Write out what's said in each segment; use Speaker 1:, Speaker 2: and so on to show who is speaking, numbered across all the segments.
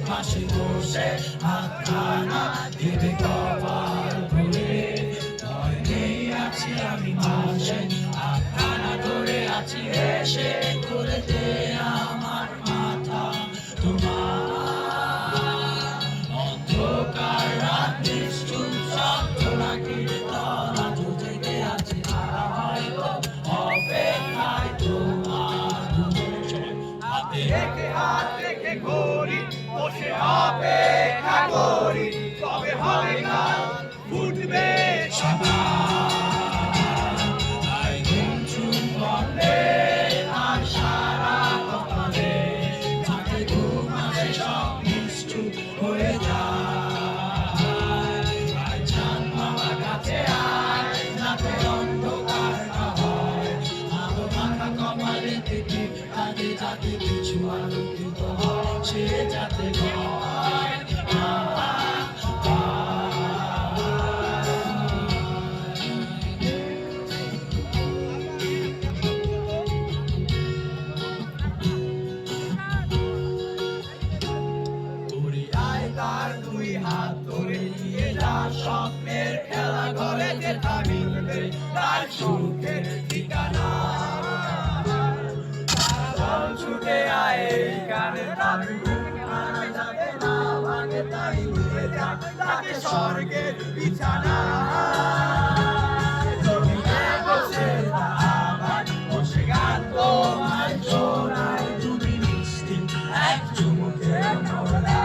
Speaker 1: পাশে বসে হাতখানা দেবে কপাল ভরে। ভয় নেই আছি আমি পাশে, হাতখানা ধরে আছি হেসে, করে দে আমার মাথা তোমার। অন্ধকার রাত নিশ্চুপ শব্দ নাকি তলা জেগে আছে, তারা হয়তো অপেক্ষায় তোমার। হাতে রেখে হাত রেখে ঘড়ি বসে অপেক্ষা করি, কবে হবে কাল ফুটবে সকাল। তাই ঘুম চুম বন্ধে আর সারা কপালে, যাতে ঘুম আসে সব নিশ্চুপ হয়ে যায়। আর চাঁদ মামা কাছে আয়, যাতে অন্ধকার না হয়। আলো মাখা কপালে থেকে তাদের যাতে কিছু আলোকিত হয়, সে যাতে ভয় না তার দুই হাত ধরে নিয়ে যা স্বপ্নের খেলা ঘরে, যেটা মিলবে তার সুখের ঠিকানা। চল ছুটে আয় এই গানে, তার আনা যাবে না ভাঙে, তাই উড়ে যা তাকে স্বর্গের বিছানা। জমিতে বসে আবার বসে গান তোমার শোনায়, তুমি মিষ্টি এক চুমুকে মোড়া।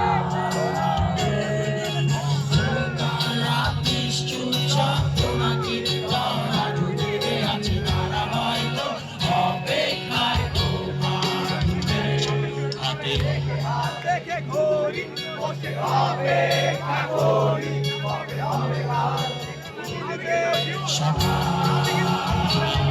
Speaker 1: দেখে ঘড়ি বসে অপেক্ষা করি, কবে হবে কাল ফুটবে সকাল।